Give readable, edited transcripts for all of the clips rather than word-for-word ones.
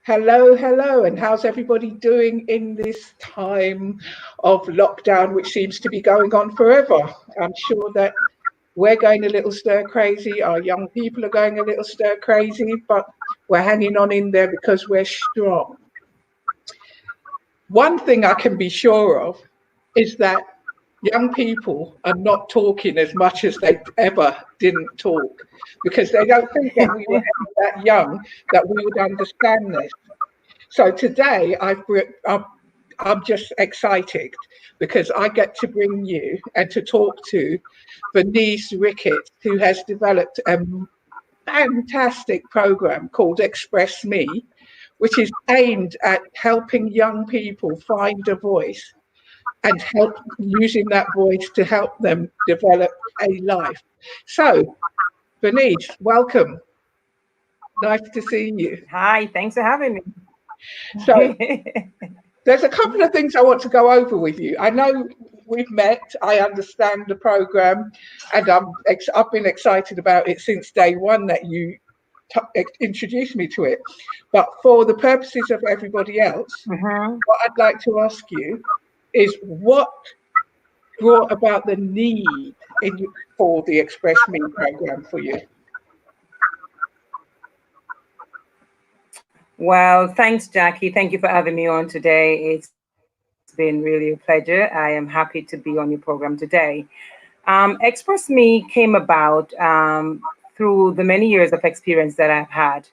Hello, hello, and how's everybody doing in this time of lockdown, which seems to be going on forever? I'm sure that we're going a little stir crazy, our young people are going a little stir crazy, but we're hanging on in there because we're strong. One thing I can be sure of is that young people are not talking as much as they ever didn't talk because they don't think that we were ever that young that we would understand this. So today I'm just excited because I get to bring you and to talk to Vanice Ricketts, who has developed a fantastic program called Express Me, which is aimed at helping young people find a voice and help using that voice to help them develop a life. So, Vanice, welcome. Nice to see you. Hi, thanks for having So, me. there's a couple of things I want to go over with you. I know we've met, I understand the program, and I've been excited about it since day one that you introduced me to it. But for the purposes of everybody else, Mhm. what I'd like to ask you is what brought about the need for the Express Me program for you? Well, thanks, Jackie. Thank you for having me on today. It's been really a pleasure. I am happy to be on your program today. Express Me came about through the many years of experience that I've had.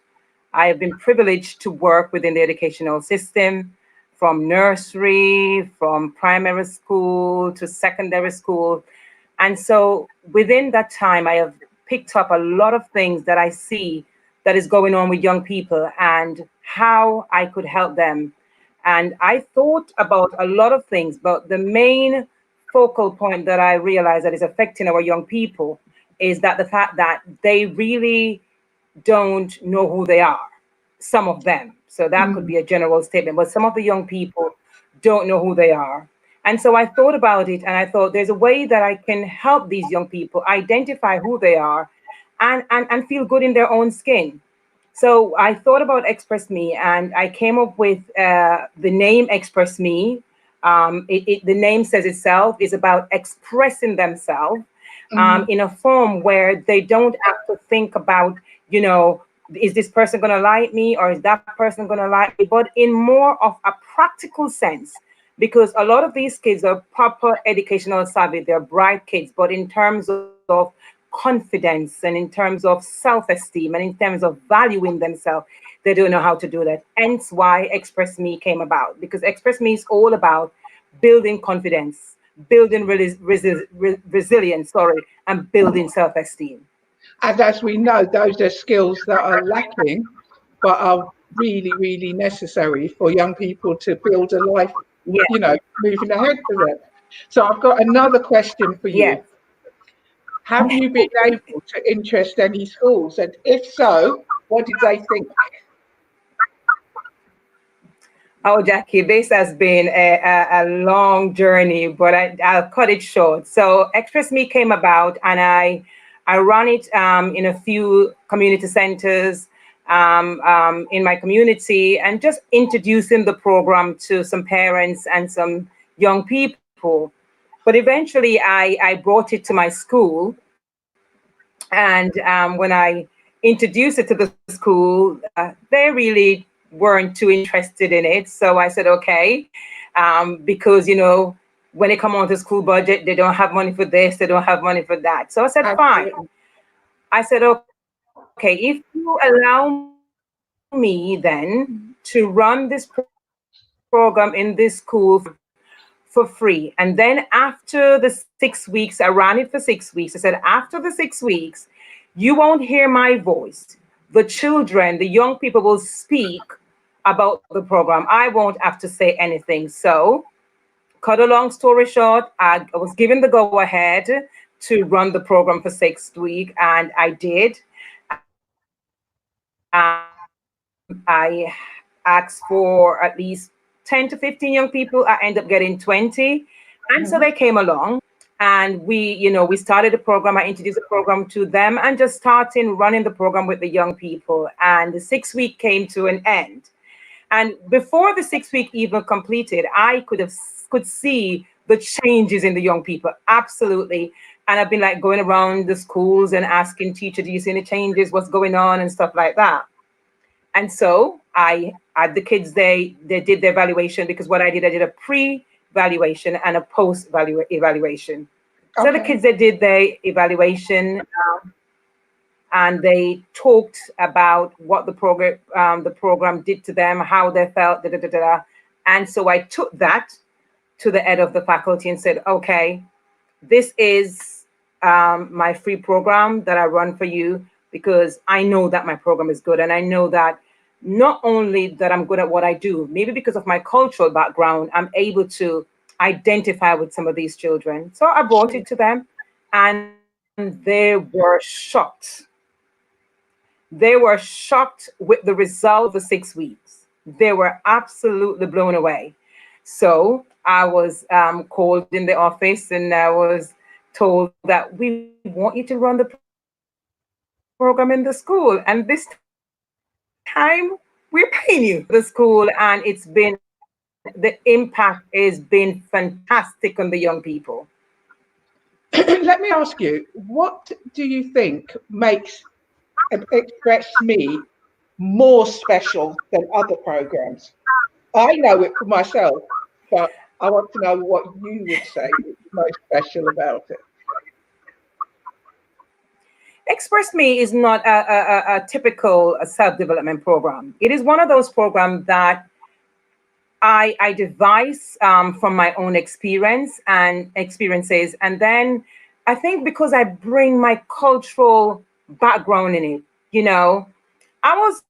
I have been privileged to work within the educational system from nursery, from primary school to secondary school. And so within that time, I have picked up a lot of things that I see that is going on with young people and how I could help them. And I thought about a lot of things, but the main focal point that I realized that is affecting our young people is that the fact that they really don't know who they are, some of them. So that could Mm. be a general statement, but some of the young people don't know who they are. And so I thought about it and I thought there's a way that I can help these young people identify who they are and feel good in their own skin. So I thought about Express Me and I came up with the name Express Me. The name says itself is about expressing themselves Mm. in a form where they don't have to think about, you know, is this person going to like me or is that person going to like me? But in more of a practical sense, because a lot of these kids are proper educational savvy, they're bright kids, but in terms of confidence and in terms of self-esteem and in terms of valuing themselves, they don't know how to do that. Hence why Express Me came about, because Express Me is all about building confidence, building resilience, sorry, and building self-esteem. And as we know, those are skills that are lacking, but are really, really necessary for young people to build a life, Yeah, moving ahead for them. So I've got another question for yes. you. Have you been able to interest any schools? And if so, what did they think? Oh, Jackie, this has been a long journey, but I'll cut it short. So, Express Me came about, and I run it in a few community centers in my community, and just introducing the program to some parents and some young people. But eventually, I brought it to my school, and when I introduced it to the school, they really weren't too interested in it. So I said, okay, because when they come onto school budget, they don't have money for this, they don't have money for that. So I said, fine. Absolutely. I said, okay, if you allow me then to run this program in this school for free, and then after the 6 weeks, I ran it for 6 weeks. I said, after the 6 weeks, you won't hear my voice. The children, the young people will speak about the program. I won't have to say anything. So, cut a long story short, I was given the go ahead to run the program for 6 weeks, and I did. I asked for at least 10 to 15 young people. I ended up getting 20. And so Mhm. they came along and we started the program. I introduced the program to them and just starting running the program with the young people. And the 6 week came to an end. And before the 6 week even completed, I could see the changes in the young people. Absolutely. And I've been like going around the schools and asking teachers, do you see any changes? What's going on? And stuff like that. And so I had the kids, they did their evaluation, because what I did a pre-evaluation and a post-evaluation. So the kids, they did their evaluation, and they talked about what the program did to them, how they felt, da, da, da, da, da. And so I took that to the head of the faculty and said, okay, this is my free program that I run for you, because I know that my program is good. And I know that not only that I'm good at what I do, maybe because of my cultural background, I'm able to identify with some of these children. So I brought it to them, and they were shocked. They were shocked with the result of the 6 weeks. They were absolutely blown away. So I was called in the office, and I was told that we want you to run the program in the school. And this time we're paying you for the school. And the impact has been fantastic on the young people. Let me ask you, what do you think makes Express Me more special than other programs? I know it for myself, but I want to know what you would say is most special about it. Express Me is not a typical self-development program. It is one of those programs that I devise from my own experiences. And then I think because I bring my cultural background in it, I was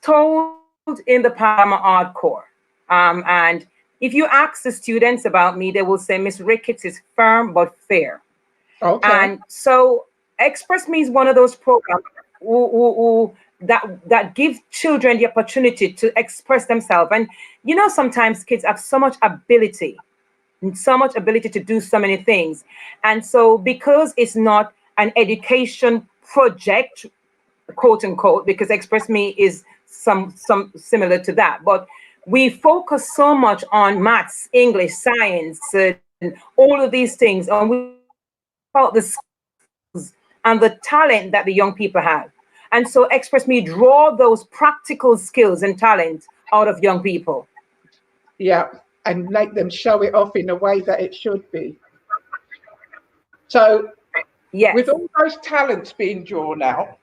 told in the past I'm hardcore. And if you ask the students about me, they will say Miss Ricketts is firm but fair. Okay. And so Express Me is one of those programs that give children the opportunity to express themselves. And sometimes kids have so much ability to do so many things. And so because it's not an education project, quote unquote, because Express Me is some similar to that, but we focus so much on maths, English, science, and all of these things, and we about the skills and the talent that the young people have. And so Express Me draw those practical skills and talent out of young people. Yeah, and make them show it off in a way that it should be. So yes, with all those talents being drawn out,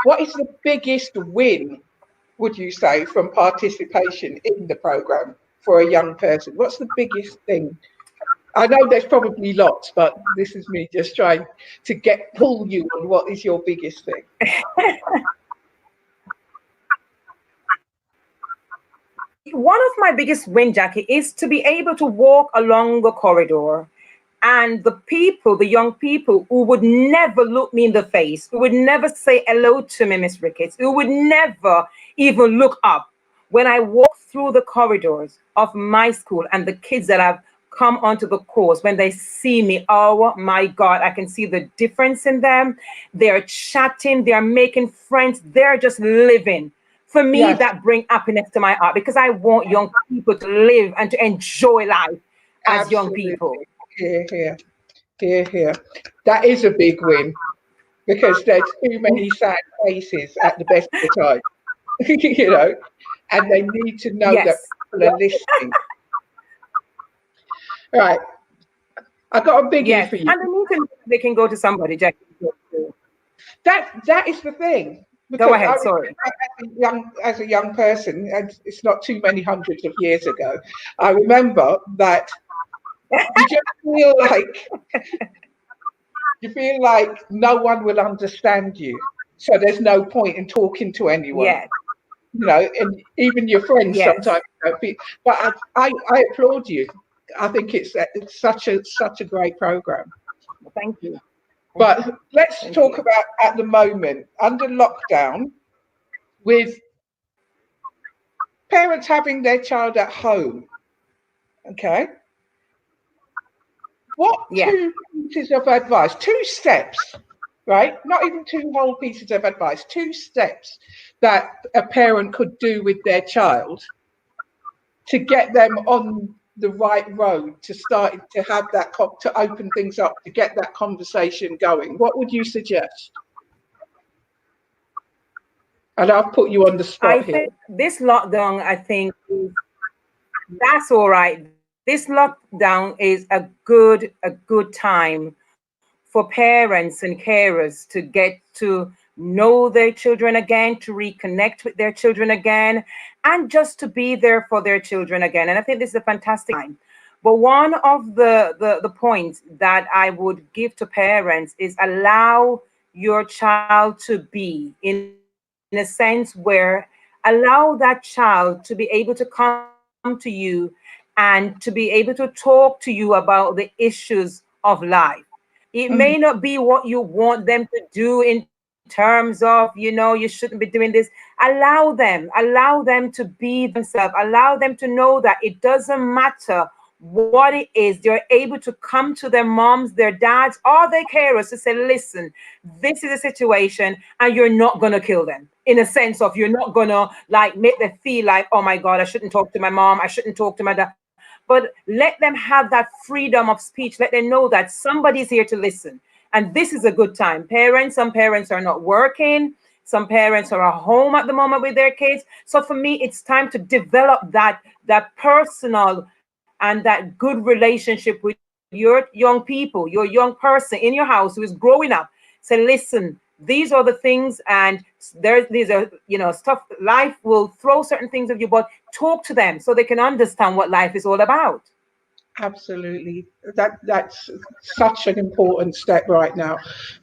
what is the biggest win, would you say, from participation in the program for a young person? What's the biggest thing? I know there's probably lots, but this is me just trying to pull you on what is your biggest thing. One of my biggest win, Jackie, is to be able to walk along the corridor, and the young people who would never look me in the face, who would never say hello to me, Miss Ricketts, who would never even look up, when I walk through the corridors of my school, and the kids that have come onto the course, when they see me, oh my God, I can see the difference in them. They're chatting, they're making friends, they're just living. For me, Yes. that brings happiness to my heart, because I want young people to live and to enjoy life as Absolutely. young people. Here. That is a big win, because there's too many sad faces at the best of the time, and they need to know that people are listening. Right. I got a biggie for you. And they can go to somebody, Jackie. That is the thing. Go ahead, sorry. As a young person, and it's not too many hundreds of years ago, I remember that you just feel like no one will understand you, so there's no point in talking to anyone. Yes. And even your friends sometimes don't feel. But I applaud you. I think it's such a great program. Well, thank you. But let's talk about at the moment, under lockdown, with parents having their child at home. Okay. What 2 pieces of advice, 2 steps, right? Not even 2 whole pieces of advice, 2 steps that a parent could do with their child to get them on the right road, to start to have that, to open things up, to get that conversation going? What would you suggest? And I'll put you on the I spot here. think this lockdown, I think, that's all right. This lockdown is a good time for parents and carers to get to know their children again, to reconnect with their children again, and just to be there for their children again. And I think this is a fantastic time. But one of the points that I would give to parents is allow your child to be in a sense where allow that child to be able to come to you and to be able to talk to you about the issues of life. It may not be what you want them to do in terms of, you shouldn't be doing this. Allow them to be themselves, allow them to know that it doesn't matter what it is. They're able to come to their moms, their dads, or their carers to say, listen, this is a situation, and you're not going to kill them, in a sense of you're not going to like make them feel like, oh my God, I shouldn't talk to my mom, I shouldn't talk to my dad. But let them have that freedom of speech. Let them know that somebody's here to listen. And this is a good time. Some parents are not working. Some parents are at home at the moment with their kids. So for me, it's time to develop that personal and that good relationship with your young people, your young person in your house who is growing up. Say, listen, these are the things, and these are stuff. Life will throw certain things at you, but talk to them so they can understand what life is all about. Absolutely. That's such an important step right now,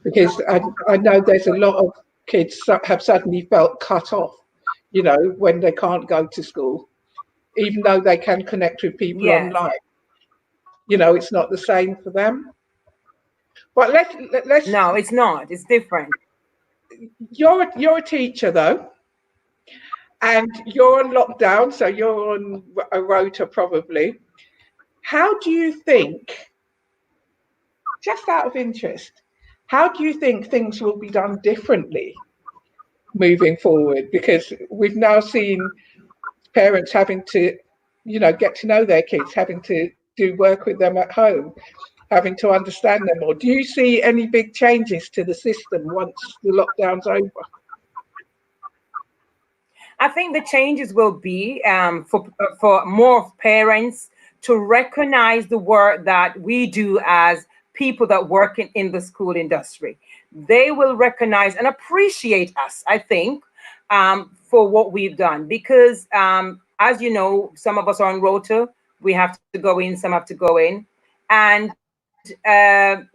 because I know there's a lot of kids have suddenly felt cut off, when they can't go to school, even though they can connect with people Yes. online. It's not the same for them. But let's. No, it's not. It's different. You're a teacher though, and you're on lockdown, so you're on a rota probably. How do you think, just out of interest, how do you think things will be done differently moving forward? Because we've now seen parents having to, get to know their kids, having to do work with them at home, having to understand them more. Do you see any big changes to the system once the lockdown's over? I think the changes will be for more parents to recognize the work that we do as people that work in the school industry. They will recognize and appreciate us, I think, for what we've done. Because as you know, some of us are on rota. We have to go in, some have to go in. And the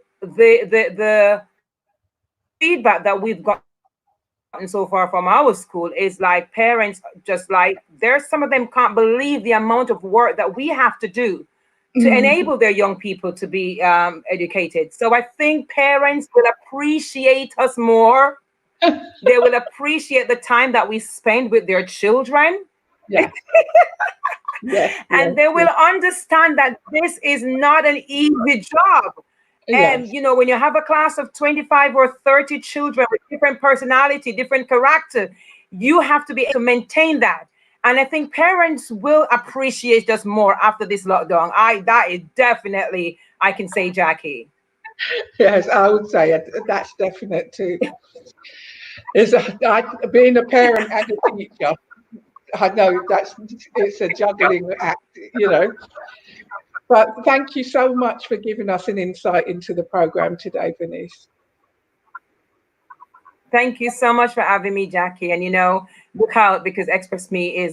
feedback that we've gotten so far from our school is like parents just like there's some of them can't believe the amount of work that we have to do to enable their young people to be educated. So I think parents will appreciate us more. They will appreciate the time that we spend with their children. Yeah. And they will understand that this is not an easy job. And when you have a class of 25 or 30 children with different personality, different character, you have to be able to maintain that. And I think parents will appreciate us more after this lockdown. That is definitely, I can say, Jackie. Yes, I would say that's definite too. Being a parent and a teacher, I know it's a juggling act, But thank you so much for giving us an insight into the program today, Vanice. Thank you so much for having me, Jackie. And look out, because Express Me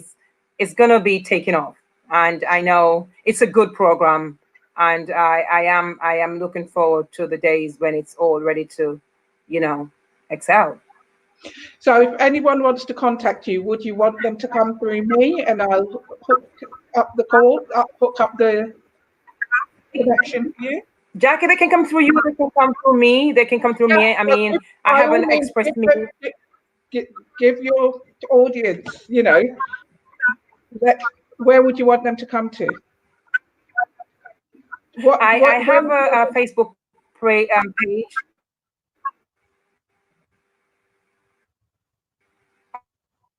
is gonna be taking off, and I know it's a good program, and I am looking forward to the days when it's all ready to, excel. So if anyone wants to contact you, would you want them to come through me, and I'll hook up the connection for you? Jackie, they can come through you. They can come through me. They can come through me. I mean, I haven't expressed me. Give your audience, where would you want them to come to? I have a Facebook page.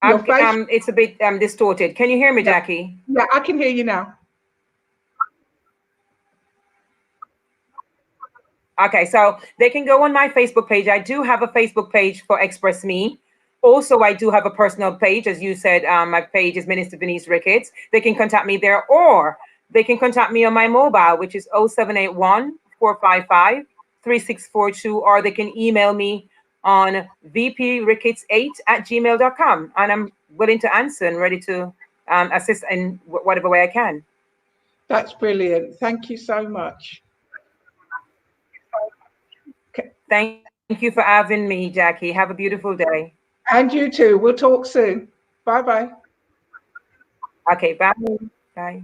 Your face. It's a bit distorted. Can you hear me, Jackie? Yeah, I can hear you now. Okay, so they can go on my Facebook page. I do have a Facebook page for Express Me. Also, I do have a personal page. As you said, my page is Minister Vanice Ricketts. They can contact me there, or they can contact me on my mobile, which is 0781-455-3642, or they can email me on vpricketts8@gmail.com. And I'm willing to answer and ready to assist in whatever way I can. That's brilliant. Thank you so much. Thank you for having me, Jackie. Have a beautiful day. And you too. We'll talk soon. Bye-bye. Okay, bye. Bye.